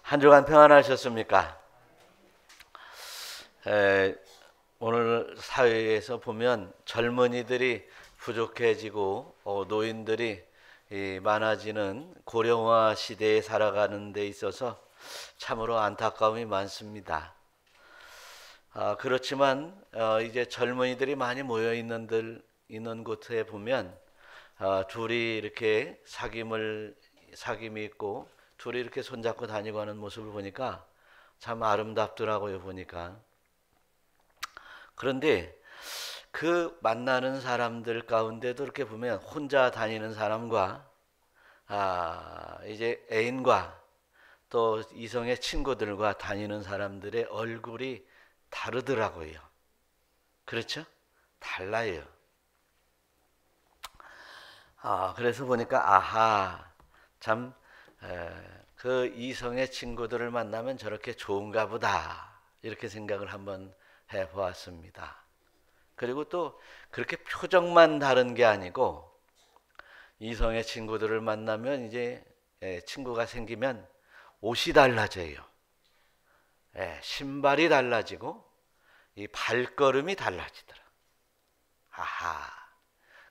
한 주간 평안하셨습니까? 오늘 사회에서 보면 젊은이들이 부족해지고 노인들이 많아지는 고령화 시대에 살아가는 데 있어서 참으로 안타까움이 많습니다. 그렇지만 이제 젊은이들이 많이 모여 있는 곳에 보면 둘이 이렇게 사귐이 있고 둘이 이렇게 손잡고 다니고 하는 모습을 보니까 참 아름답더라고요, 보니까. 그런데 그 만나는 사람들 가운데도 이렇게 보면 혼자 다니는 사람과 이제 애인과 또 이성의 친구들과 다니는 사람들의 얼굴이 다르더라고요. 그렇죠? 달라요. 그래서 보니까 참 그 이성의 친구들을 만나면 저렇게 좋은가 보다 이렇게 생각을 한번 해보았습니다. 그리고 또 그렇게 표정만 다른 게 아니고 이성의 친구들을 만나면 이제 친구가 생기면 옷이 달라져요. 신발이 달라지고 이 발걸음이 달라지더라.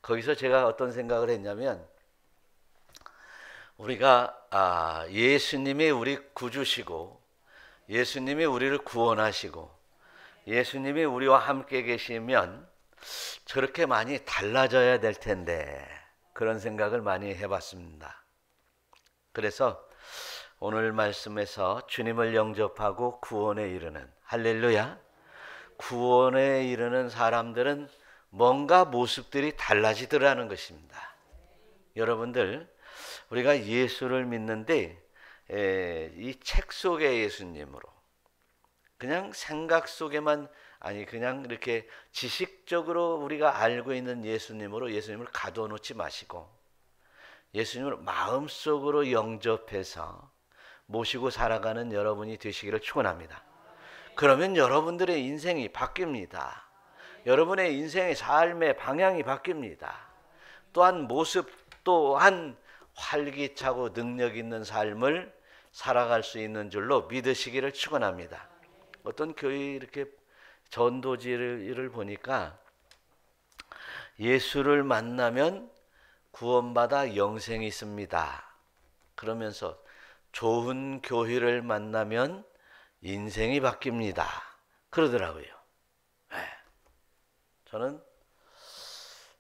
거기서 제가 어떤 생각을 했냐면 우리가 예수님이 우리 구주시고 예수님이 우리를 구원하시고 예수님이 우리와 함께 계시면 저렇게 많이 달라져야 될 텐데 그런 생각을 많이 해봤습니다. 그래서 오늘 말씀에서 주님을 영접하고 구원에 이르는 할렐루야, 구원에 이르는 사람들은 뭔가 모습들이 달라지더라는 것입니다. 여러분들, 우리가 예수를 믿는데 이 책 속의 예수님으로 그냥 생각 속에만 그냥 이렇게 지식적으로 우리가 알고 있는 예수님을 가둬놓지 마시고 예수님을 마음속으로 영접해서 모시고 살아가는 여러분이 되시기를 축원합니다. 그러면 여러분들의 인생이 바뀝니다. 여러분의 인생의 삶의 방향이 바뀝니다. 또한 또한 활기차고 능력 있는 삶을 살아갈 수 있는 줄로 믿으시기를 축원합니다. 어떤 교회 이렇게 전도지를 보니까 예수를 만나면 구원받아 영생이 있습니다. 그러면서 좋은 교회를 만나면 인생이 바뀝니다. 그러더라고요. 저는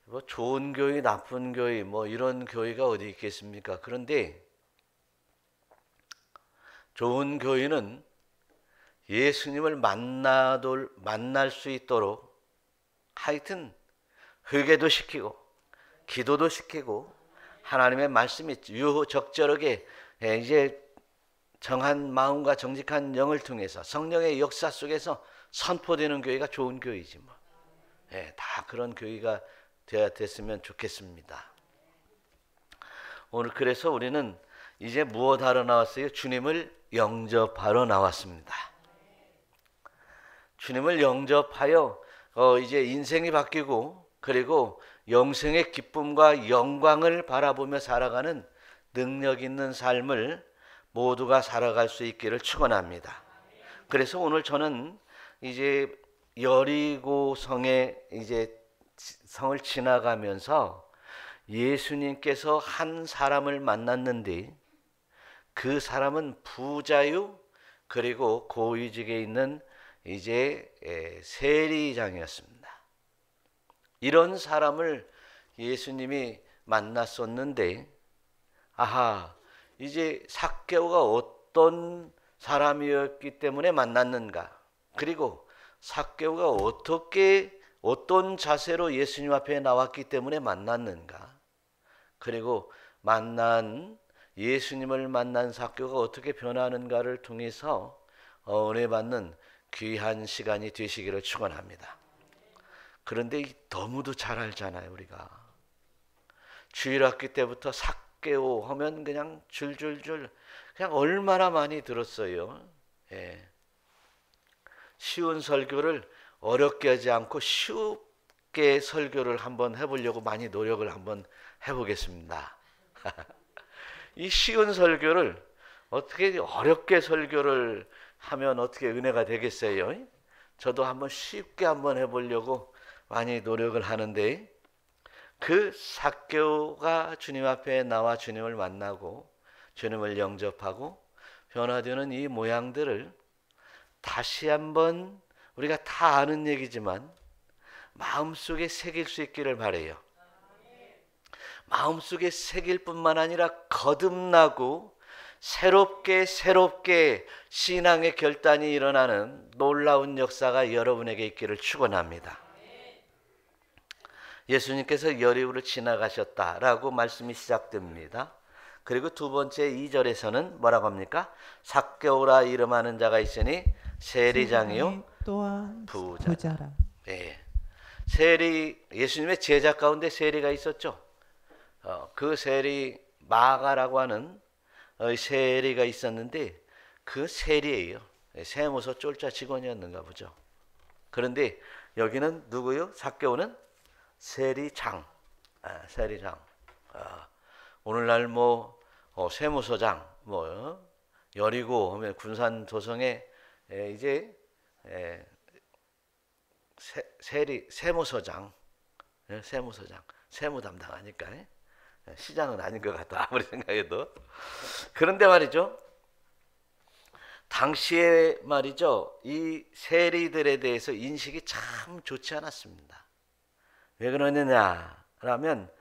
뭐 좋은 교회, 나쁜 교회, 뭐 이런 교회가 어디 있겠습니까? 그런데 좋은 교회는 예수님을 만날 수 있도록 하여튼 회개도 시키고 기도도 시키고 하나님의 말씀이 적절하게 이제 정한 마음과 정직한 영을 통해서 성령의 역사 속에서 선포되는 교회가 좋은 교회이지 뭐. 다 그런 교회가 됐으면 좋겠습니다. 오늘 그래서 우리는 이제 무엇 하러 나왔어요? 주님을 영접하러 나왔습니다. 주님을 영접하여 이제 인생이 바뀌고 그리고 영생의 기쁨과 영광을 바라보며 살아가는 능력 있는 삶을 모두가 살아갈 수 있기를 축원합니다. 그래서 오늘 저는 이제 여리고 성을 지나가면서 예수님께서 한 사람을 만났는데 그 사람은 부자유 그리고 고위직에 있는 이제 세리장이었습니다. 이런 사람을 예수님이 만났었는데 이제 삭개오가 어떤 사람이었기 때문에 만났는가, 그리고 삭개오가 어떤 자세로 예수님 앞에 나왔기 때문에 만났는가, 그리고 예수님을 만난 삭개오가 어떻게 변하는가를 통해서 은혜 받는 귀한 시간이 되시기를 축원합니다. 그런데 너무도 잘 알잖아요. 우리가 주일학기 때부터 삭개오 하면 그냥 줄줄줄 그냥 얼마나 많이 들었어요. 쉬운 설교를 어렵게 하지 않고 쉽게 설교를 한번 해보려고 많이 노력을 한번 해보겠습니다. 이 쉬운 설교를 어떻게 어렵게 설교를 하면 어떻게 은혜가 되겠어요? 저도 한번 쉽게 한번 해보려고 많이 노력을 하는데, 그 삭개오가 주님 앞에 나와 주님을 만나고 주님을 영접하고 변화되는 이 모양들을 다시 한번 우리가 다 아는 얘기지만 마음속에 새길 수 있기를 바라요. 마음속에 새길 뿐만 아니라 거듭나고 새롭게 신앙의 결단이 일어나는 놀라운 역사가 여러분에게 있기를 축원합니다. 예수님께서 여리고를 지나가셨다라고 말씀이 시작됩니다. 그리고 두 번째 2절에서는 뭐라고 합니까? 삭개오라 이름하는 자가 있으니 세리장이요 또한 부자라. 네. 세리, 예수님의 제자 가운데 세리가 있었죠. 그 세리 마가라고 하는 세리가 있었는데 그 세리예요. 세무서 쫄자 직원이었는가 보죠. 그런데 여기는 누구요? 삭개오는 세리장. 세리장. 오늘날 뭐 세무서장, 뭐 여리고 하면 군산 도성에 이제 세무서장, 세무서장, 세무 담당하니까 시장은 아닌 것 같다 아무리 생각해도. 그런데 말이죠, 당시에 말이죠, 이 세리들에 대해서 인식이 참 좋지 않았습니다. 왜 그러느냐라면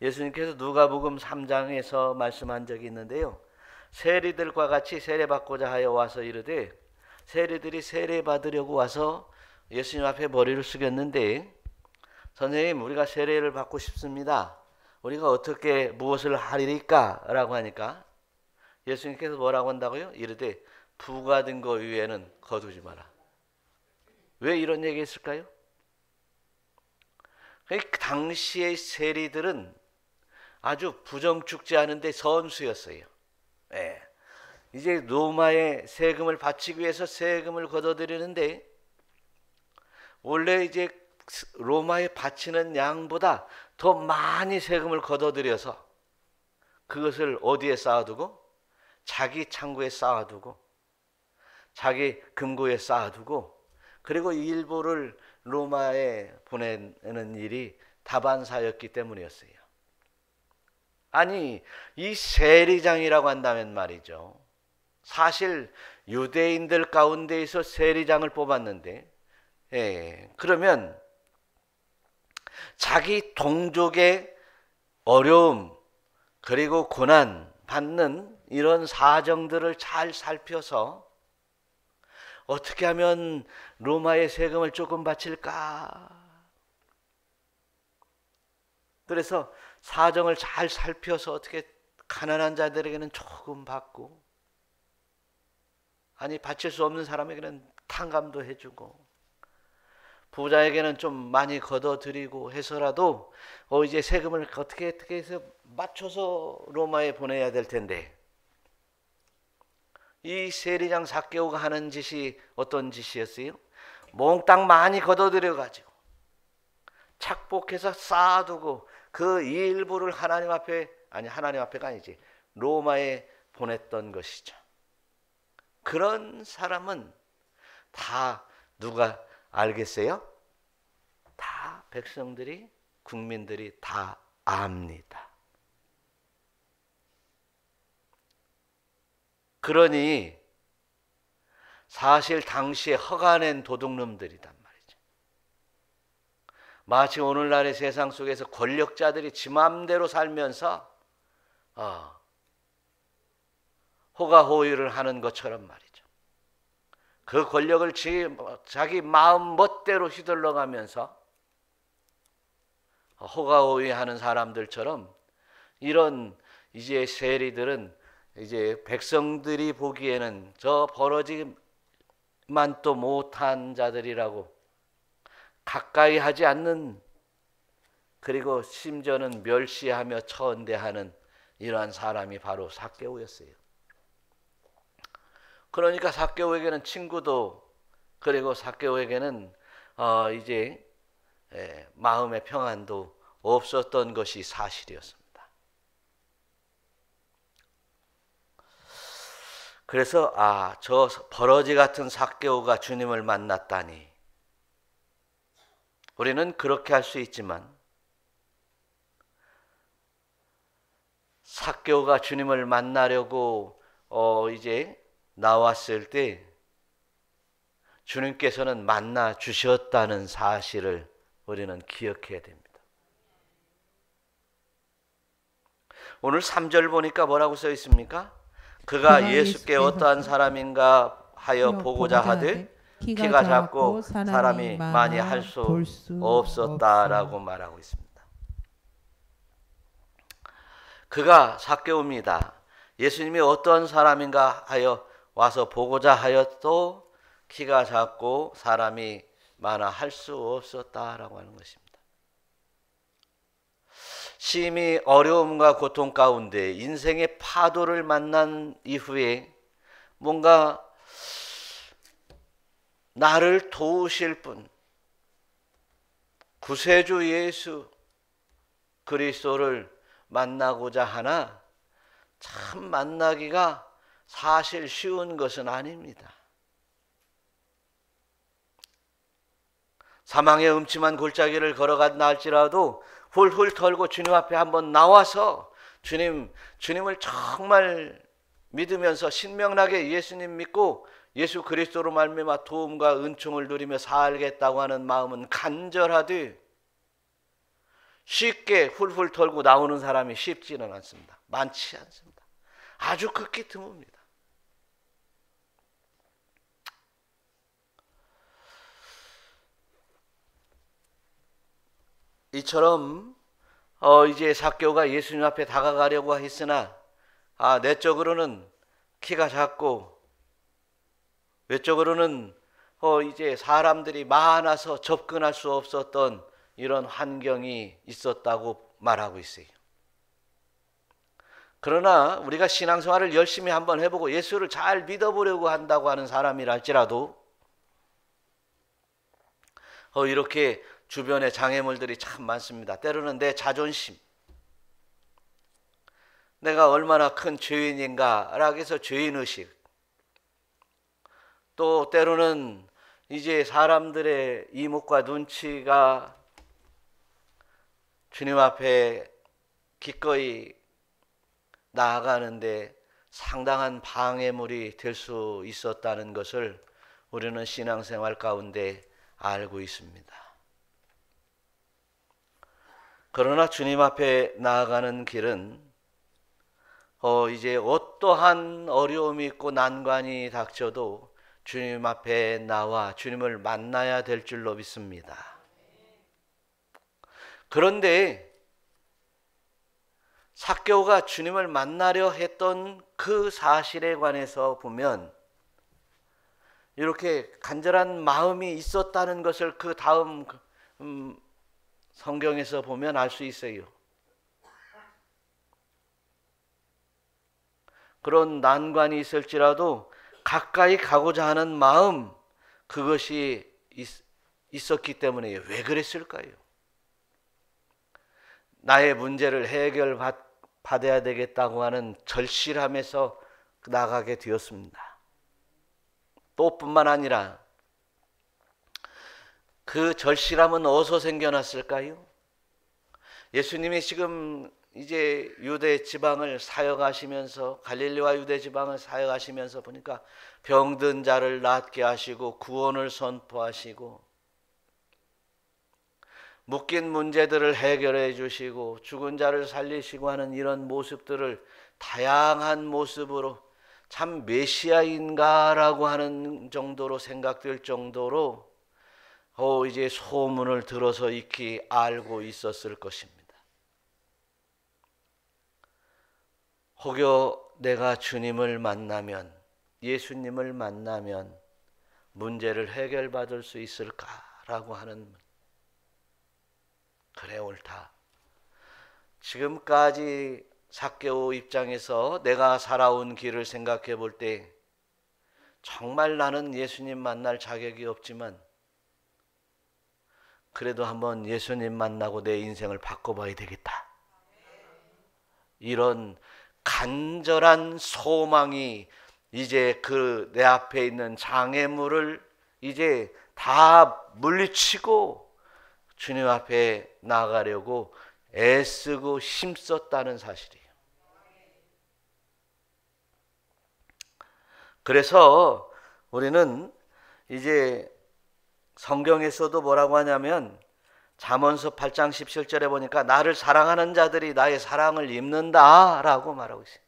예수님께서 누가복음 3장에서 말씀한 적이 있는데요, 세리들과 같이 세례받고자 하여 와서 이르되, 세리들이 세례받으려고 와서 예수님 앞에 머리를 숙였는데, 선생님 우리가 세례를 받고 싶습니다. 우리가 어떻게 무엇을 하리까? 라고 하니까 예수님께서 뭐라고 한다고요? 이르되 부과된 거 위에는 거두지 마라. 왜 이런 얘기 했을까요? 그 당시의 세리들은 아주 부정축제 하는데 선수였어요. 네. 이제 로마의 세금을 바치기 위해서 세금을 걷어들이는데, 원래 이제 로마에 바치는 양보다 더 많이 세금을 걷어들여서 그것을 어디에 쌓아두고? 자기 창고에 쌓아두고 자기 금고에 쌓아두고, 그리고 일부를 로마에 보내는 일이 다반사였기 때문이었어요. 아니, 이 세리장이라고 한다면 말이죠, 사실 유대인들 가운데에서 세리장을 뽑았는데, 그러면 자기 동족의 어려움 그리고 고난 받는 이런 사정들을 잘 살펴서 어떻게 하면 로마의 세금을 조금 바칠까? 그래서 사정을 잘 살펴서 어떻게 가난한 자들에게는 조금 받고, 아니 바칠 수 없는 사람에게는 탕감도 해주고, 부자에게는 좀 많이 걷어들이고 해서라도 이제 세금을 어떻게 해서 맞춰서 로마에 보내야 될 텐데, 이 세리장 삭개오가 하는 짓이 어떤 짓이었어요? 몽땅 많이 걷어들여 가지고 착복해서 쌓아두고 그 일부를 하나님 앞에, 아니 하나님 앞에가 아니지, 로마에 보냈던 것이죠. 그런 사람은 다 누가 알겠어요? 다 백성들이, 국민들이 다 압니다. 그러니 사실 당시에 허가낸 도둑놈들이단 말이죠. 마치 오늘날의 세상 속에서 권력자들이 지 맘대로 살면서 호가호위를 하는 것처럼 말이죠. 그 권력을 자기 마음 멋대로 휘둘러가면서 호가호위하는 사람들처럼, 이런 이제 세리들은 이제 백성들이 보기에는 저 벌어지만 또 못한 자들이라고 가까이 하지 않는, 그리고 심지어는 멸시하며 처언대하는 이러한 사람이 바로 삭개오였어요. 그러니까 삭개오에게는 친구도, 그리고 삭개오에게는 이제 마음의 평안도 없었던 것이 사실이었습니다. 그래서 저 버러지 같은 삭개오가 주님을 만났다니. 우리는 그렇게 할 수 있지만 삭개오가 주님을 만나려고 이제 나왔을 때 주님께서는 만나 주셨다는 사실을 우리는 기억해야 됩니다. 오늘 3절 보니까 뭐라고 써 있습니까? 그가 예수께 어떠한 사람인가 하여 보고자 하되 키가 작고 사람이 많이 할 수 없었다라고 말하고 있습니다. 그가 삭개오입니다. 예수님이 어떠한 사람인가 하여 와서 보고자 하여도 키가 작고 사람이 많아 할 수 없었다라고 하는 것입니다. 심히 어려움과 고통 가운데 인생의 파도를 만난 이후에 뭔가 나를 도우실 분, 구세주 예수 그리스도를 만나고자 하나 참 만나기가 사실 쉬운 것은 아닙니다. 사망의 음침한 골짜기를 걸어간다 할지라도 훌훌 털고 주님 앞에 한번 나와서 주님을 정말 믿으면서 신명나게 예수님 믿고 예수 그리스도로 말미암아 도움과 은총을 누리며 살겠다고 하는 마음은 간절하되 쉽게 훌훌 털고 나오는 사람이 쉽지는 않습니다. 많지 않습니다. 아주 극히 드뭅니다. 이처럼 이제 삭개오가 예수님 앞에 다가가려고 했으나 내적으로는 키가 작고 외적으로는 이제 사람들이 많아서 접근할 수 없었던 이런 환경이 있었다고 말하고 있어요. 그러나 우리가 신앙생활을 열심히 한번 해보고 예수를 잘 믿어보려고 한다고 하는 사람이랄지라도 이렇게 주변에 장애물들이 참 많습니다. 때로는 내 자존심, 내가 얼마나 큰 죄인인가라고 해서 죄인의식, 또 때로는 이제 사람들의 이목과 눈치가 주님 앞에 기꺼이 나아가는데 상당한 방해물이 될 수 있었다는 것을 우리는 신앙생활 가운데 알고 있습니다. 그러나 주님 앞에 나아가는 길은 이제 어떠한 어려움이 있고 난관이 닥쳐도 주님 앞에 나와 주님을 만나야 될 줄로 믿습니다. 그런데 삭개오가 주님을 만나려 했던 그 사실에 관해서 보면 이렇게 간절한 마음이 있었다는 것을 그 다음 성경에서 보면 알 수 있어요. 그런 난관이 있을지라도 가까이 가고자 하는 마음, 그것이 있었기 때문에 왜 그랬을까요? 나의 문제를 해결받아야 되겠다고 하는 절실함에서 나가게 되었습니다. 또 뿐만 아니라 그 절실함은 어디서 생겨났을까요? 예수님이 지금 이제 유대 지방을 사역하시면서, 갈릴리와 유대 지방을 사역하시면서 보니까 병든 자를 낫게 하시고 구원을 선포하시고 묶인 문제들을 해결해 주시고 죽은 자를 살리시고 하는 이런 모습들을 다양한 모습으로 참 메시아인가라고 하는 정도로 생각될 정도로 이제 소문을 들어서 익히 알고 있었을 것입니다. 혹여 내가 주님을 만나면, 예수님을 만나면 문제를 해결받을 수 있을까라고 하는, 그래 옳다. 지금까지 삭개오 입장에서 내가 살아온 길을 생각해 볼 때 정말 나는 예수님 만날 자격이 없지만 그래도 한번 예수님 만나고 내 인생을 바꿔봐야 되겠다. 이런 간절한 소망이 이제 그 내 앞에 있는 장애물을 이제 다 물리치고 주님 앞에 나가려고 애쓰고 힘썼다는 사실이에요. 그래서 우리는 이제 성경에서도 뭐라고 하냐면 잠언서 8장 17절에 보니까 나를 사랑하는 자들이 나의 사랑을 입는다라고 말하고 있어요.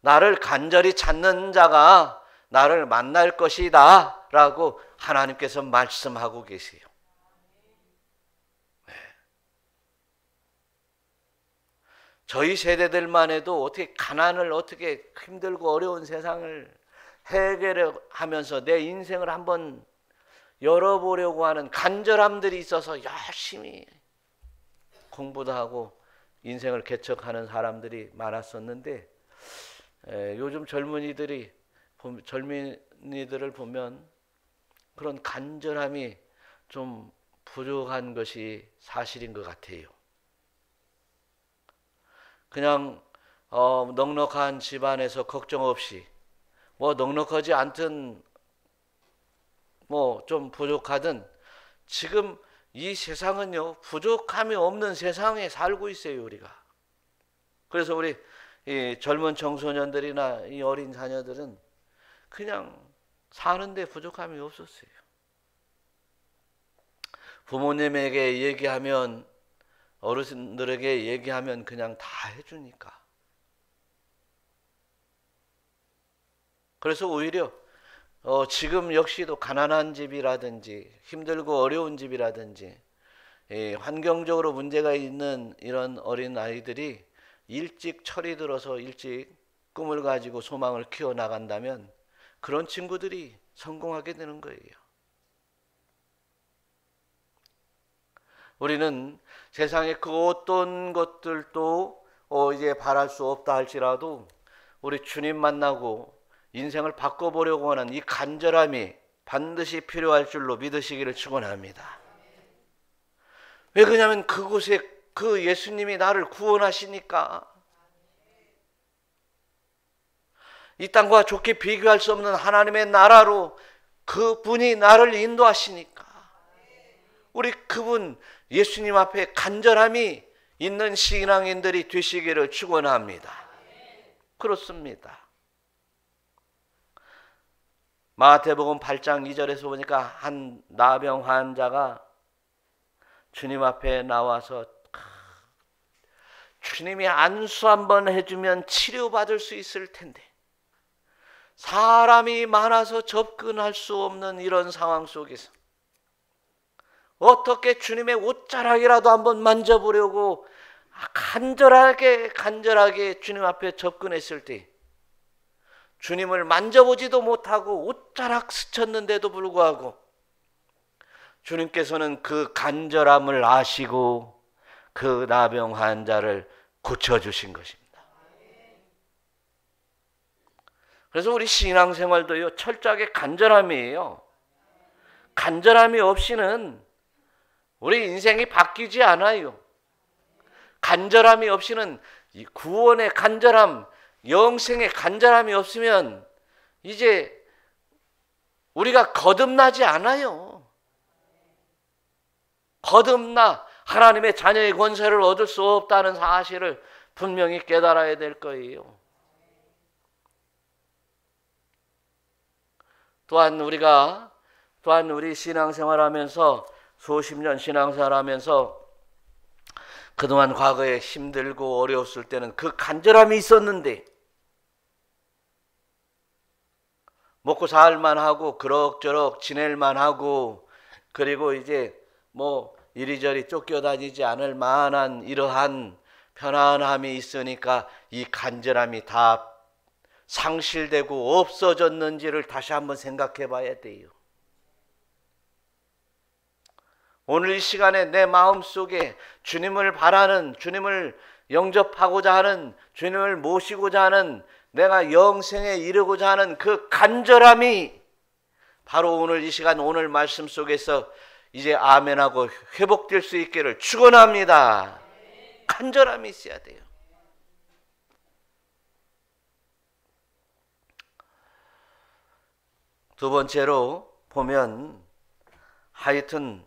나를 간절히 찾는 자가 나를 만날 것이다 라고 하나님께서 말씀하고 계세요. 네. 저희 세대들만 해도 어떻게 가난을 어떻게 힘들고 어려운 세상을 해결하면서 내 인생을 한번 열어보려고 하는 간절함들이 있어서 열심히 공부도 하고 인생을 개척하는 사람들이 많았었는데 요즘 젊은이들을 보면 그런 간절함이 좀 부족한 것이 사실인 것 같아요. 그냥 넉넉한 집안에서 걱정 없이 뭐 넉넉하지 않든 뭐 좀 부족하든 지금 이 세상은요 부족함이 없는 세상에 살고 있어요 우리가. 그래서 우리 이 젊은 청소년들이나 이 어린 자녀들은 그냥 사는데 부족함이 없었어요. 부모님에게 얘기하면 어르신들에게 얘기하면 그냥 다 해주니까. 그래서 오히려 지금 역시도 가난한 집이라든지 힘들고 어려운 집이라든지 환경적으로 문제가 있는 이런 어린 아이들이 일찍 철이 들어서 일찍 꿈을 가지고 소망을 키워나간다면 그런 친구들이 성공하게 되는 거예요. 우리는 세상에 그 어떤 것들도 이제 바랄 수 없다 할지라도 우리 주님 만나고 인생을 바꿔보려고 하는 이 간절함이 반드시 필요할 줄로 믿으시기를 축원합니다. 왜 그러냐면 그곳에 그 예수님이 나를 구원하시니까. 이 땅과 좋게 비교할 수 없는 하나님의 나라로 그분이 나를 인도하시니까. 우리 그분 예수님 앞에 간절함이 있는 신앙인들이 되시기를 축원합니다. 그렇습니다. 마태복음 8장 2절에서 보니까 한 나병 환자가 주님 앞에 나와서 주님이 안수 한번 해주면 치료받을 수 있을 텐데 사람이 많아서 접근할 수 없는 이런 상황 속에서 어떻게 주님의 옷자락이라도 한번 만져보려고 간절하게 주님 앞에 접근했을 때 주님을 만져보지도 못하고 옷자락 스쳤는데도 불구하고 주님께서는 그 간절함을 아시고 그 나병 환자를 고쳐주신 것입니다. 그래서 우리 신앙생활도요 철저하게 간절함이에요. 간절함이 없이는 우리 인생이 바뀌지 않아요. 간절함이 없이는 이 구원의 간절함, 영생의 간절함이 없으면 이제 우리가 거듭나지 않아요. 거듭나 하나님의 자녀의 권세를 얻을 수 없다는 사실을 분명히 깨달아야 될 거예요. 또한 우리 신앙생활하면서 수십 년 신앙생활하면서 그동안 과거에 힘들고 어려웠을 때는 그 간절함이 있었는데 먹고 살만 하고 그럭저럭 지낼만 하고 그리고 이제 뭐 이리저리 쫓겨다니지 않을 만한 이러한 편안함이 있으니까 이 간절함이 다 상실되고 없어졌는지를 다시 한번 생각해 봐야 돼요. 오늘 이 시간에 내 마음속에 주님을 바라는, 주님을 영접하고자 하는, 주님을 모시고자 하는, 내가 영생에 이르고자 하는 그 간절함이 바로 오늘 이 시간 오늘 말씀 속에서 이제 아멘하고 회복될 수 있기를 축원합니다. 간절함이 있어야 돼요. 두 번째로 보면 하여튼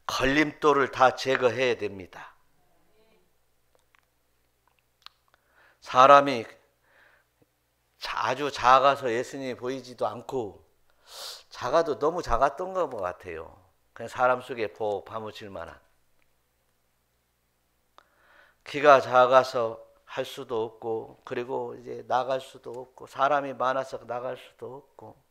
걸림돌을 다 제거해야 됩니다. 사람이 아주 작아서 예수님이 보이지도 않고 작아도 너무 작았던 것 같아요. 그냥 사람 속에 복 파묻힐 만한. 키가 작아서 할 수도 없고, 그리고 이제 나갈 수도 없고, 사람이 많아서 나갈 수도 없고.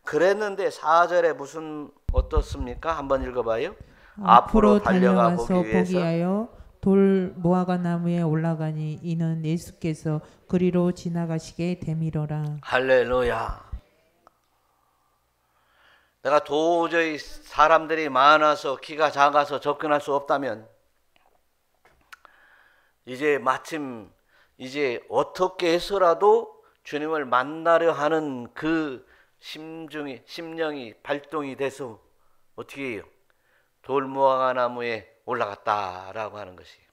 그랬는데 4절에 무슨 어떻습니까? 한번 읽어봐요. 앞으로 달려가 보기 위하여 돌 무화과 나무에 올라가니 이는 예수께서 그리로 지나가시게 됨이로라. 할렐루야. 내가 도저히 사람들이 많아서 키가 작아서 접근할 수 없다면 이제 마침 이제 어떻게 해서라도 주님을 만나려 하는 그 심령이 발동이 돼서 어떻게 해요? 돌무화과 나무에 올라갔다라고 하는 것이에요.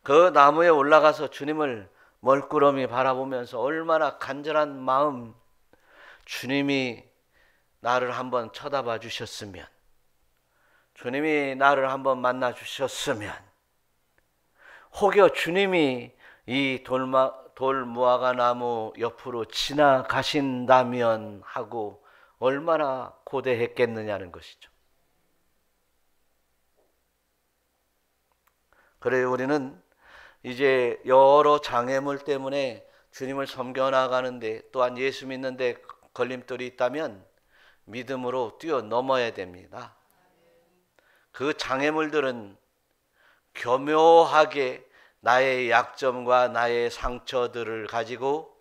그 나무에 올라가서 주님을 멀끄러미 바라보면서 얼마나 간절한 마음, 주님이 나를 한번 쳐다봐 주셨으면, 주님이 나를 한번 만나 주셨으면, 혹여 주님이 이 돌무화과 나무 옆으로 지나가신다면 하고 얼마나 고대했겠느냐는 것이죠. 그래요, 우리는 이제 여러 장애물 때문에 주님을 섬겨나가는데, 또한 예수 믿는데 걸림돌이 있다면 믿음으로 뛰어넘어야 됩니다. 그 장애물들은 교묘하게 나의 약점과 나의 상처들을 가지고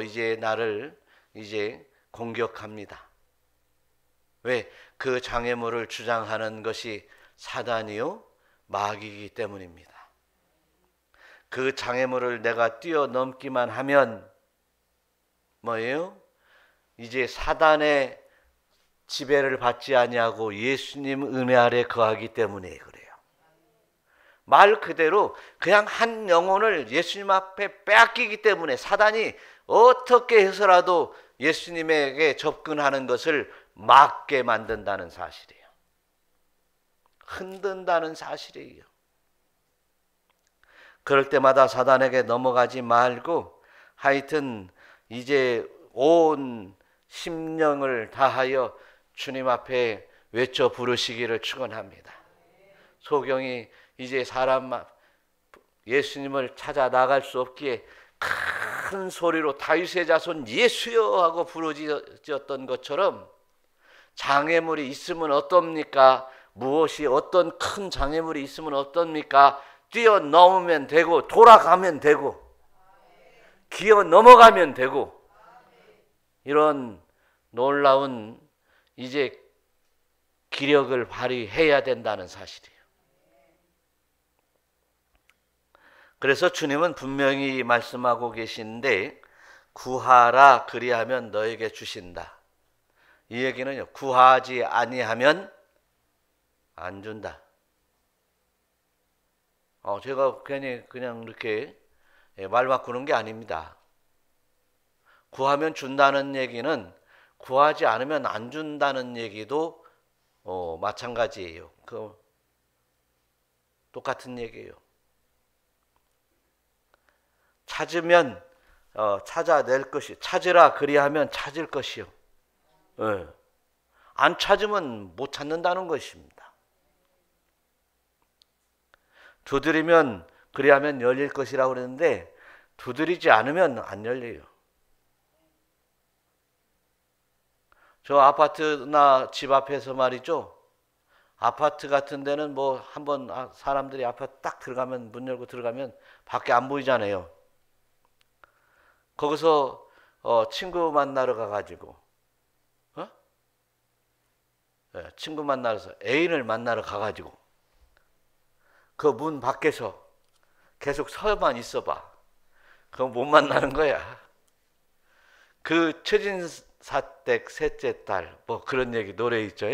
이제 나를 이제 공격합니다. 왜? 그 장애물을 주장하는 것이 사단이요 마귀이기 때문입니다. 그 장애물을 내가 뛰어넘기만 하면 뭐예요? 이제 사단의 지배를 받지 아니하고 예수님 은혜 아래 거하기 때문에 그래요. 말 그대로 그냥 한 영혼을 예수님 앞에 빼앗기기 때문에 사단이 어떻게 해서라도 예수님에게 접근하는 것을 막게 만든다는 사실이에요. 흔든다는 사실이에요. 그럴 때마다 사단에게 넘어가지 말고 하여튼 이제 온 심령을 다하여 주님 앞에 외쳐 부르시기를 축원합니다. 소경이 이제 예수님을 찾아 나갈 수 없기에 큰 소리로 다윗의 자손 예수여 하고 부르짖었던 것처럼 장애물이 있으면 어떻습니까? 무엇이 어떤 큰 장애물이 있으면 어떻습니까? 뛰어넘으면 되고 돌아가면 되고 기어 넘어가면 되고 이런 놀라운 이제 기력을 발휘해야 된다는 사실이에요. 그래서 주님은 분명히 말씀하고 계신데 구하라 그리하면 너에게 주신다. 이 얘기는요, 구하지 아니하면 안 준다. 제가 괜히 그냥 이렇게 말 바꾸는 게 아닙니다. 구하면 준다는 얘기는 구하지 않으면 안 준다는 얘기도 마찬가지예요. 똑같은 얘기예요. 찾으면 찾아낼 것이, 찾으라 그리하면 찾을 것이요. 안 찾으면 못 찾는다는 것입니다. 두드리면 그리하면 열릴 것이라고 그랬는데 두드리지 않으면 안 열려요. 저 아파트나 집 앞에서 말이죠. 아파트 같은 데는 뭐 한번 사람들이 아파트 딱 들어가면 문 열고 들어가면 밖에 안 보이잖아요. 거기서 친구 만나러 가가지고 친구 만나서 애인을 만나러 가가지고 그 문 밖에서 계속 서만 있어봐. 그럼 못 만나는 거야. 그 최진사댁 셋째 딸 뭐 그런 얘기 노래 있죠.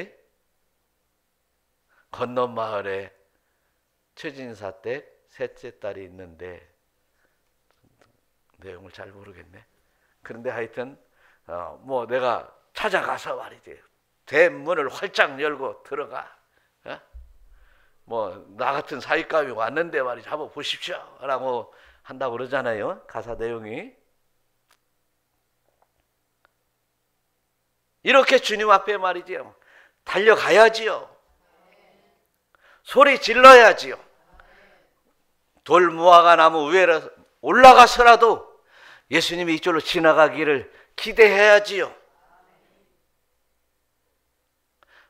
건넌 마을에 최진사댁 셋째 딸이 있는데 내용을 잘 모르겠네. 그런데 하여튼 뭐 내가 찾아가서 말이지 대문을 활짝 열고 들어가. 뭐 나 같은 사익감이 왔는데 말이지 한번 보십시오 라고 한다고 그러잖아요. 가사 내용이. 이렇게 주님 앞에 말이지요 달려가야지요. 소리 질러야지요. 돌 무화과 나무 위에 올라가서라도 예수님이 이쪽으로 지나가기를 기대해야지요.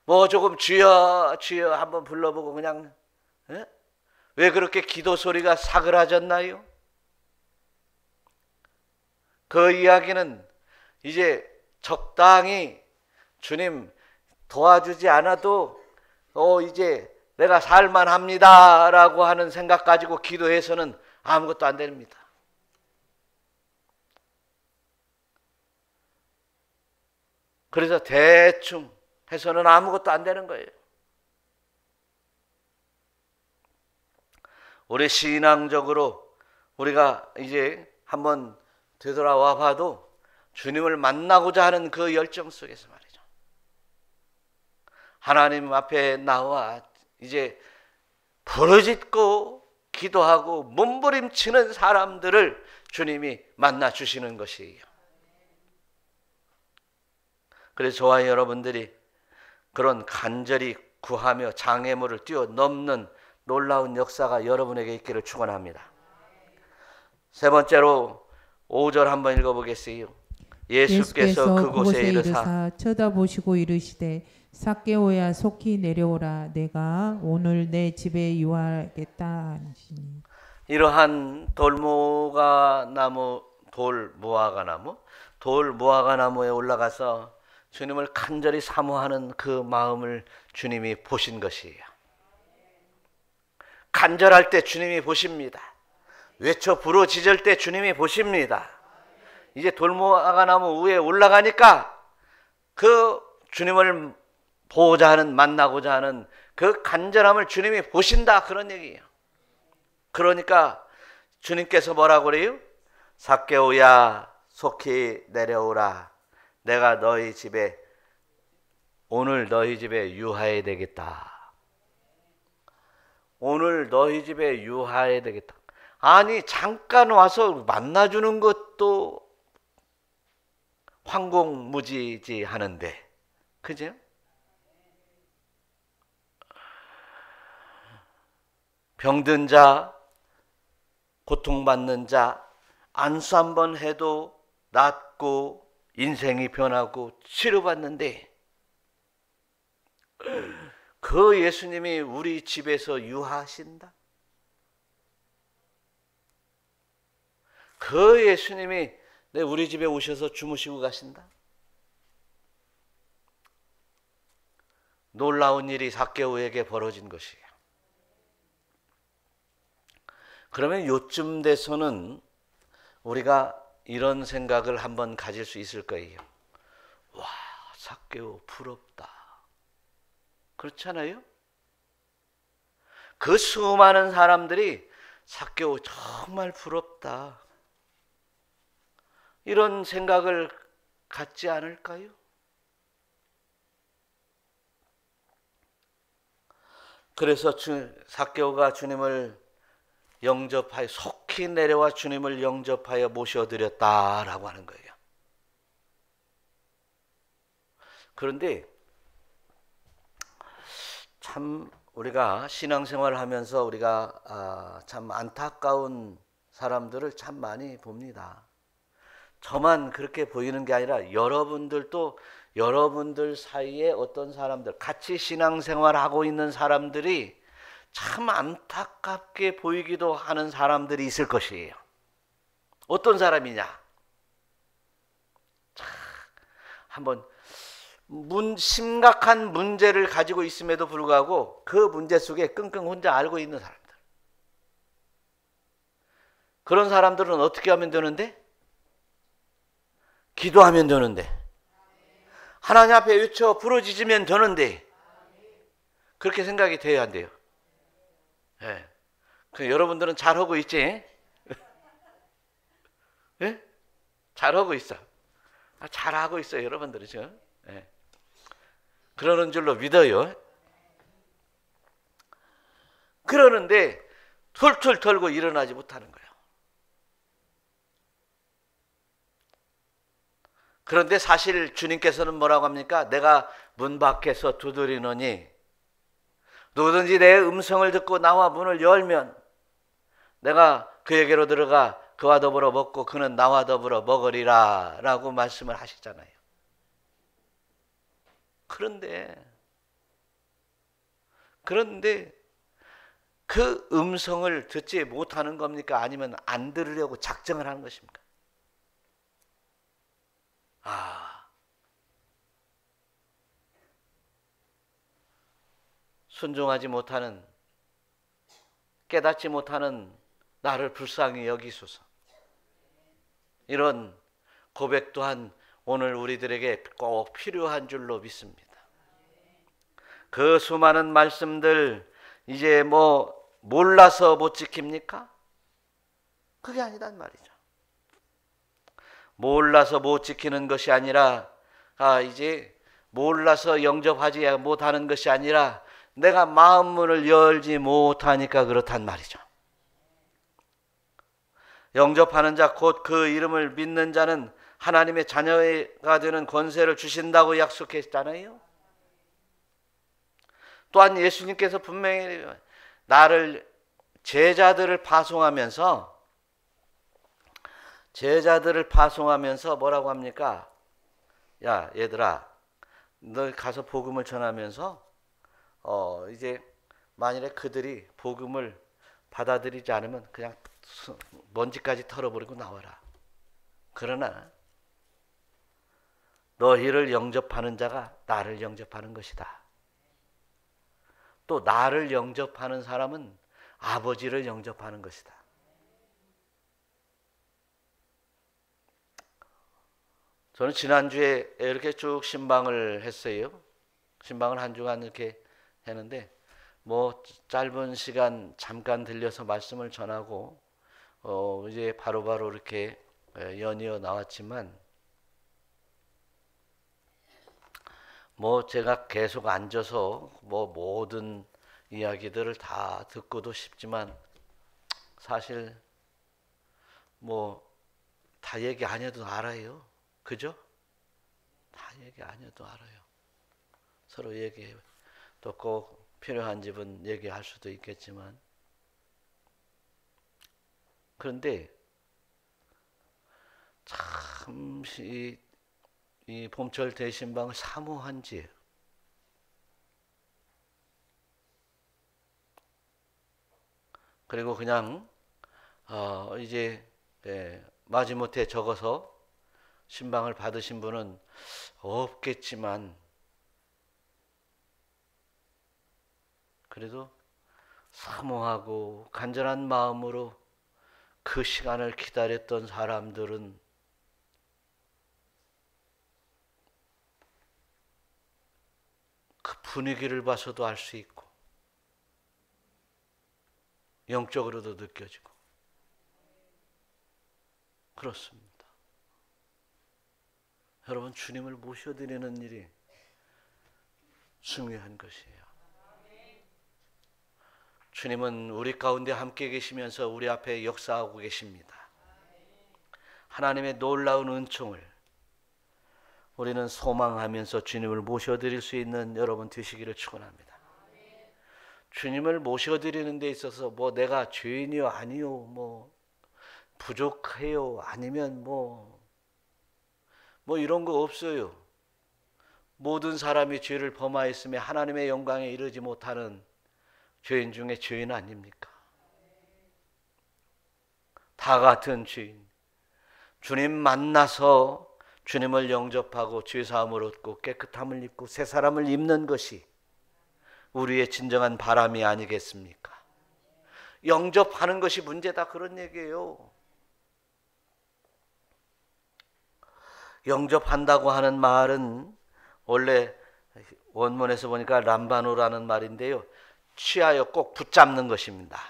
뭐 조금 주여 주여 한번 불러보고 그냥 왜 그렇게 기도 소리가 사그라졌나요? 그 이야기는 이제 적당히 주님 도와주지 않아도 이제 내가 살만합니다 라고 하는 생각 가지고 기도해서는 아무것도 안 됩니다. 그래서 대충 해서는 아무것도 안 되는 거예요. 우리 신앙적으로 우리가 이제 한번 되돌아와 봐도 주님을 만나고자 하는 그 열정 속에서 말이죠. 하나님 앞에 나와 이제 부르짖고 기도하고 몸부림치는 사람들을 주님이 만나 주시는 것이에요. 그래서 저와 여러분들이 그런 간절히 구하며 장애물을 뛰어넘는 놀라운 역사가 여러분에게 있기를 축원합니다. 세 번째로 5절 한번 읽어보겠어요. 예수께서 그곳에 이르사 쳐다보시고 이르시되 삭개오야 속히 내려오라 내가 오늘 내 집에 유하겠다 하시니. 이러한 돌 무화과 나무에 올라가서 주님을 간절히 사모하는 그 마음을 주님이 보신 것이에요. 간절할 때 주님이 보십니다. 외쳐 부르짖을 때 주님이 보십니다. 이제 돌무화과 나무 위에 올라가니까 그 주님을 보고자 하는, 만나고자 하는 그 간절함을 주님이 보신다, 그런 얘기예요. 그러니까 주님께서 뭐라고 그래요? 삭개오야 속히 내려오라 내가 오늘 너희 집에 유하게 되겠다. 오늘 너희 집에 유하게 되겠다. 아니 잠깐 와서 만나주는 것도 황공무지하는데, 그죠? 병든 자, 고통받는 자, 안수 한번 해도 낫고 인생이 변하고 치료받는데 그 예수님이 우리 집에서 유하신다? 그 예수님이 우리 집에 오셔서 주무시고 가신다? 놀라운 일이 삭개오에게 벌어진 것이에요. 그러면 요쯤 돼서는 우리가 이런 생각을 한번 가질 수 있을 거예요. 와, 삭개오 부럽다. 그렇잖아요? 그 수많은 사람들이 삭개오 정말 부럽다, 이런 생각을 갖지 않을까요? 그래서 삭개오가 주님을 영접하여 속히 내려와 주님을 영접하여 모셔드렸다라고 하는 거예요. 그런데 참 우리가 신앙생활을 하면서 우리가 참 안타까운 사람들을 참 많이 봅니다. 저만 그렇게 보이는 게 아니라 여러분들도 여러분들 사이에 어떤 사람들, 같이 신앙생활하고 있는 사람들이 참 안타깝게 보이기도 하는 사람들이 있을 것이에요. 어떤 사람이냐? 자, 한번 심각한 문제를 가지고 있음에도 불구하고 그 문제 속에 끙끙 혼자 앓고 있는 사람들. 그런 사람들은 어떻게 하면 되는데? 기도하면 되는데, 하나님 앞에 외쳐 부르짖으면 되는데, 그렇게 생각이 돼야 한대요. 네. 여러분들은 잘하고 있지? 예? 잘하고 있어. 잘하고 있어요, 여러분들이 지금. 예. 그러는 줄로 믿어요. 그러는데 툴툴 털고 일어나지 못하는 거예요. 그런데 사실 주님께서는 뭐라고 합니까? 내가 문 밖에서 두드리노니 누구든지 내 음성을 듣고 나와 문을 열면 내가 그에게로 들어가 그와 더불어 먹고 그는 나와 더불어 먹으리라 라고 말씀을 하시잖아요. 그런데 그 음성을 듣지 못하는 겁니까? 아니면 안 들으려고 작정을 하는 것입니까? 순종하지 못하는, 깨닫지 못하는 나를 불쌍히 여기소서. 이런 고백 또한 오늘 우리들에게 꼭 필요한 줄로 믿습니다. 그 수많은 말씀들 이제 몰라서 못 지킵니까? 그게 아니란 말이죠. 몰라서 못 지키는 것이 아니라 이제 몰라서 영접하지 못하는 것이 아니라 내가 마음문을 열지 못하니까 그렇단 말이죠. 영접하는 자 곧 그 이름을 믿는 자는 하나님의 자녀가 되는 권세를 주신다고 약속했잖아요. 또한 예수님께서 분명히 제자들을 파송하면서 뭐라고 합니까? 야, 얘들아, 너 가서 복음을 전하면서 이제 만일에 그들이 복음을 받아들이지 않으면 그냥 먼지까지 털어버리고 나와라. 그러나 너희를 영접하는 자가 나를 영접하는 것이다. 또 나를 영접하는 사람은 아버지를 영접하는 것이다. 저는 지난주에 이렇게 쭉 신방을 했어요. 신방을 한 주간 이렇게 했는데 짧은 시간 잠깐 들려서 말씀을 전하고 이제 바로바로 이렇게 연이어 나왔지만 제가 계속 앉아서 모든 이야기들을 다 듣고도 싶지만 사실 다 얘기 안 해도 알아요. 그죠? 다 얘기 안 해도 알아요. 서로 얘기해요. 또 꼭 필요한 집은 얘기할 수도 있겠지만 그런데 참 이 봄철 대신방은 사모한지 그리고 그냥 이제 마지못해 적어서 신방을 받으신 분은 없겠지만 그래도 사모하고 간절한 마음으로 그 시간을 기다렸던 사람들은 그 분위기를 봐서도 알 수 있고 영적으로도 느껴지고 그렇습니다. 여러분, 주님을 모셔드리는 일이 중요한 것이에요. 주님은 우리 가운데 함께 계시면서 우리 앞에 역사하고 계십니다. 하나님의 놀라운 은총을 우리는 소망하면서 주님을 모셔드릴 수 있는 여러분 되시기를 축원합니다. 주님을 모셔드리는 데 있어서 내가 죄인이요 아니요 부족해요 아니면 이런 거 없어요. 모든 사람이 죄를 범하였으며 하나님의 영광에 이르지 못하는 죄인 중에 죄인 아닙니까? 다 같은 죄인. 주님 만나서 주님을 영접하고 죄사함을 얻고 깨끗함을 입고 새 사람을 입는 것이 우리의 진정한 바람이 아니겠습니까? 영접하는 것이 문제다 그런 얘기예요. 영접한다고 하는 말은 원래 원문에서 보니까 람바노라는 말인데요. 취하여 꼭 붙잡는 것입니다.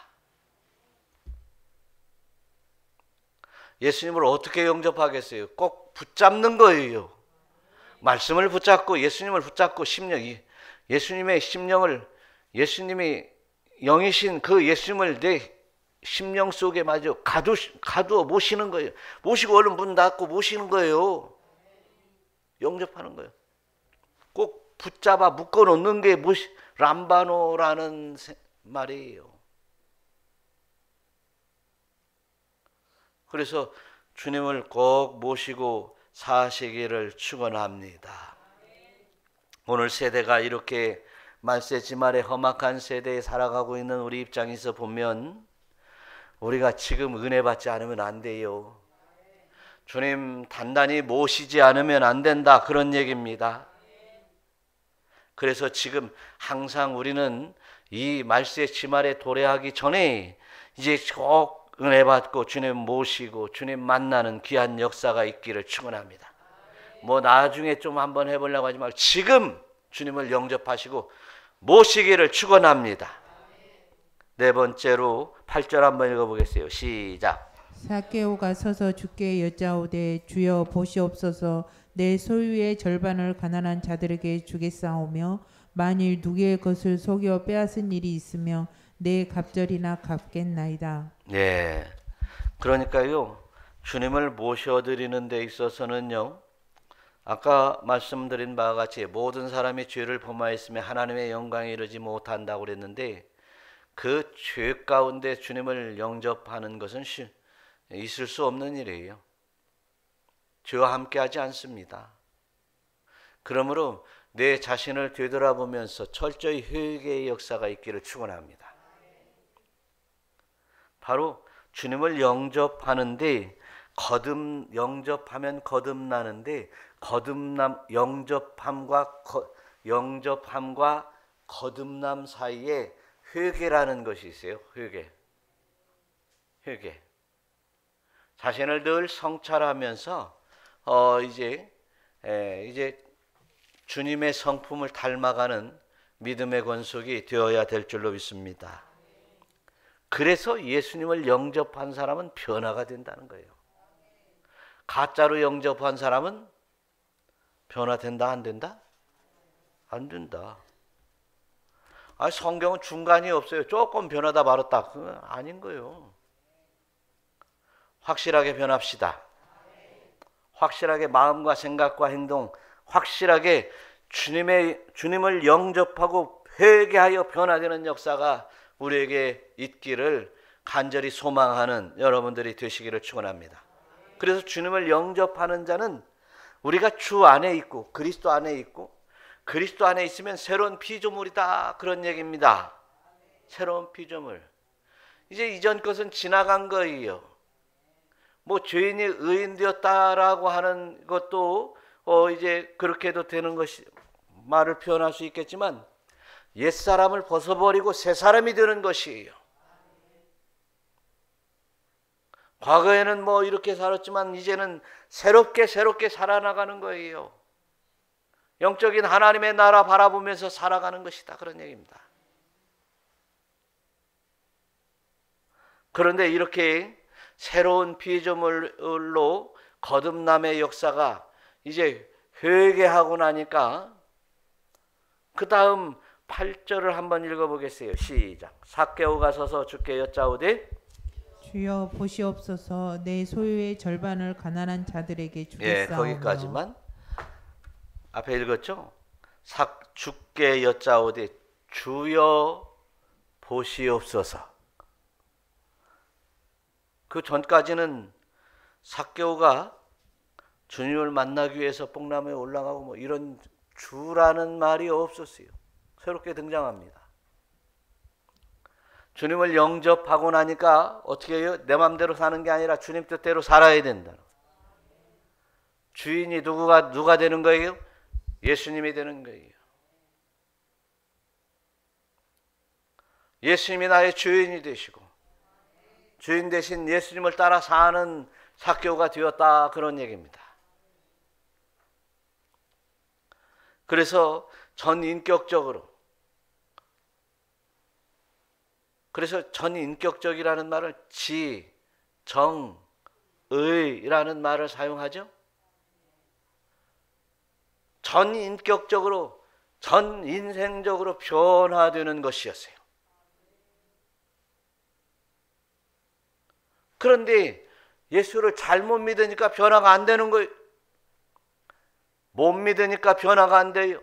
예수님을 어떻게 영접하겠어요? 꼭 붙잡는 거예요. 말씀을 붙잡고 예수님을 붙잡고 예수님의 심령을, 예수님이 영이신 그 예수님을 내 심령 속에 마저 가두어 모시는 거예요. 모시고 얼른 문 닫고 모시는 거예요. 영접하는 거예요. 꼭 붙잡아 묶어 놓는 게 람바노라는 말이에요. 그래서 주님을 꼭 모시고 사시기를 축원합니다. 오늘 세대가 이렇게 말세지말의 험악한 세대에 살아가고 있는 우리 입장에서 보면 우리가 지금 은혜 받지 않으면 안 돼요. 주님 단단히 모시지 않으면 안 된다, 그런 얘기입니다. 그래서 지금 항상 우리는 이 말세지말에 도래하기 전에 이제 꼭 은혜 받고 주님 모시고 주님 만나는 귀한 역사가 있기를 축원합니다. 뭐 나중에 좀 한번 해보려고 하지 말고 지금 주님을 영접하시고 모시기를 축원합니다. 네 번째로 8절 한번 읽어보겠어요. 시작. 삭개오가 서서 주께 여짜오되 주여 보시옵소서 내 소유의 절반을 가난한 자들에게 주겠사오며 만일 누구의 것을 속여 빼앗은 일이 있으며 내 갑절이나 갚겠나이다. 네. 그러니까요, 주님을 모셔드리는 데 있어서는요, 아까 말씀드린 바와 같이 모든 사람이 죄를 범하였으며 하나님의 영광에 이르지 못한다고 그랬는데 그 죄 가운데 주님을 영접하는 것은 있을 수 없는 일이에요. 죄와 함께하지 않습니다. 그러므로 내 자신을 되돌아보면서 철저히 회개의 역사가 있기를 축원합니다. 바로 주님을 영접하는데 영접하면 거듭나는데 영접함과 거듭남 사이에 회개라는 것이 있어요. 회개. 자신을 늘 성찰하면서 이제 주님의 성품을 닮아가는 믿음의 권속이 되어야 될 줄로 믿습니다. 그래서 예수님을 영접한 사람은 변화가 된다는 거예요. 가짜로 영접한 사람은 변화된다, 안 된다? 안 된다. 성경은 중간이 없어요. 조금 변하다 말았다. 그건 아닌 거예요. 확실하게 변합시다. 확실하게 마음과 생각과 행동, 확실하게 주님을 영접하고 회개하여 변화되는 역사가 우리에게 있기를 간절히 소망하는 여러분들이 되시기를 축원합니다. 그래서 주님을 영접하는 자는 우리가 주 안에 있고 그리스도 안에 있고 그리스도 안에 있으면 새로운 피조물이다, 그런 얘기입니다. 새로운 피조물. 이제 이전 것은 지나간 거예요. 뭐 죄인이 의인 되었다라고 하는 것도 이제 그렇게 해도 되는 것이 말을 표현할 수 있겠지만 옛사람을 벗어버리고 새사람이 되는 것이에요. 과거에는 뭐 이렇게 살았지만 이제는 새롭게 살아나가는 거예요. 영적인 하나님의 나라 바라보면서 살아가는 것이다, 그런 얘기입니다. 그런데 이렇게 새로운 피조물로 거듭남의 역사가 이제 회개하고 나니까 그 다음 8절을 한번 읽어보겠어요. 시작. 삭개오가 서서 주께 여짜오되 주여 보시옵소서 내 소유의 절반을 가난한 자들에게 주겠사오며. 거기까지만. 앞에 읽었죠? 주께 여짜오되 주여 보시옵소서. 그 전까지는 삭개오가 주님을 만나기 위해서 뽕나무에 올라가고 뭐 이런 주라는 말이 없었어요. 새롭게 등장합니다. 주님을 영접하고 나니까 어떻게 해요? 내 마음대로 사는 게 아니라 주님 뜻대로 살아야 된다. 주인이 누가 되는 거예요? 예수님이 되는 거예요. 예수님이 나의 주인이 되시고 주인 대신 예수님을 따라 사는 삭개오가 되었다, 그런 얘기입니다. 그래서 전인격적이라는 말을 지, 정, 의라는 말을 사용하죠. 전 인격적으로, 전 인생적으로 변화되는 것이었어요. 그런데 예수를 잘못 믿으니까 변화가 안 되는 거예요. 못 믿으니까 변화가 안 돼요.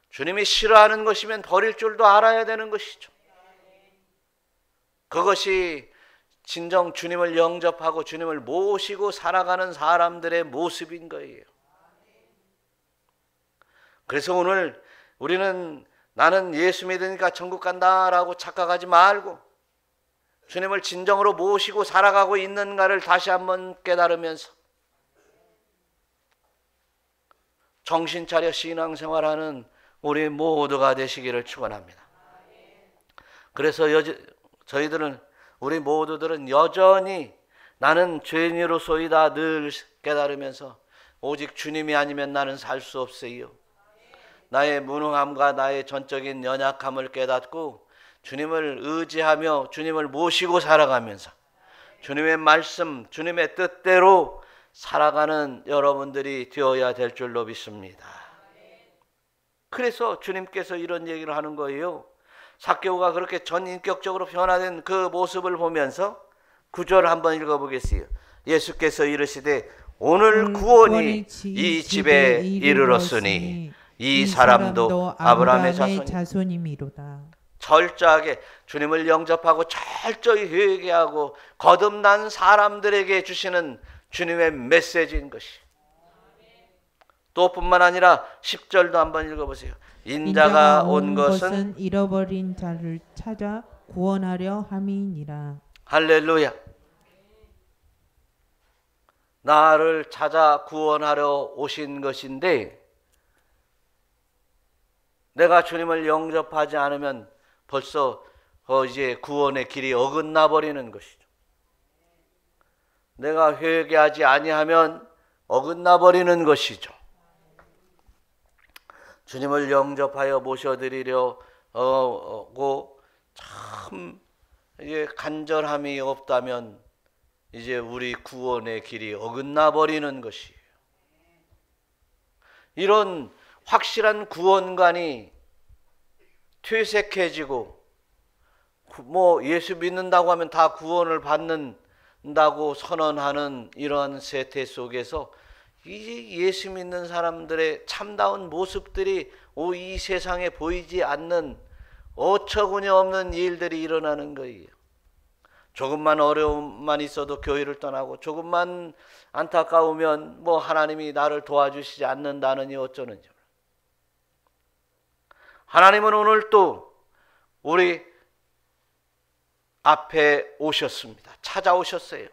주님이 싫어하는 것이면 버릴 줄도 알아야 되는 것이죠. 그것이 진정 주님을 영접하고 주님을 모시고 살아가는 사람들의 모습인 거예요. 그래서 오늘 우리는 나는 예수 믿으니까 천국 간다라고 착각하지 말고 주님을 진정으로 모시고 살아가고 있는가를 다시 한번 깨달으면서 정신 차려 신앙생활하는 우리 모두가 되시기를 축원합니다. 그래서 저희들은, 우리 모두들은 여전히 나는 죄인으로소이다 늘 깨달으면서 오직 주님이 아니면 나는 살 수 없어요. 나의 무능함과 나의 전적인 연약함을 깨닫고 주님을 의지하며 주님을 모시고 살아가면서 주님의 말씀, 주님의 뜻대로 살아가는 여러분들이 되어야 될 줄로 믿습니다. 그래서 주님께서 이런 얘기를 하는 거예요. 삭개오가 그렇게 전인격적으로 변화된 그 모습을 보면서 9절 한번 읽어보겠어요. 예수께서 이르시되 오늘 구원이 이 집에 이르렀으니 이 사람도 아브라함의 자손이미로다. 철저하게 주님을 영접하고 철저히 회개하고 거듭난 사람들에게 주시는 주님의 메시지인 것이. 또 뿐만 아니라 10절도 한번 읽어보세요. 인자가 온 것은 잃어버린 자를 찾아 구원하려 함이니라. 할렐루야. 나를 찾아 구원하려 오신 것인데 내가 주님을 영접하지 않으면 벌써 이제 구원의 길이 어긋나 버리는 것이죠. 내가 회개하지 아니하면 어긋나 버리는 것이죠. 주님을 영접하여 모셔드리려고 참 이제 간절함이 없다면 이제 우리 구원의 길이 어긋나 버리는 것이에요. 이런 확실한 구원관이 퇴색해지고 뭐 예수 믿는다고 하면 다 구원을 받는다고 선언하는 이러한 세태 속에서 이 예수 믿는 사람들의 참다운 모습들이 이 세상에 보이지 않는 어처구니 없는 일들이 일어나는 거예요. 조금만 어려움만 있어도 교회를 떠나고 조금만 안타까우면 뭐 하나님이 나를 도와주시지 않는다느니 어쩌는지. 하나님은 오늘 또 우리 앞에 오셨습니다. 찾아오셨어요.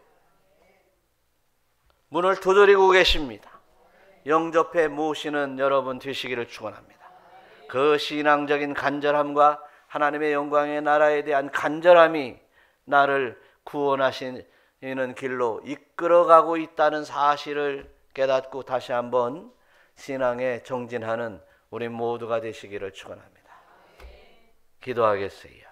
문을 두드리고 계십니다. 영접해 모시는 여러분 되시기를 축원합니다. 그 신앙적인 간절함과 하나님의 영광의 나라에 대한 간절함이 나를 구원하시는 길로 이끌어가고 있다는 사실을 깨닫고 다시 한번 신앙에 정진하는 우리 모두가 되시기를 축원합니다. 기도하겠어요.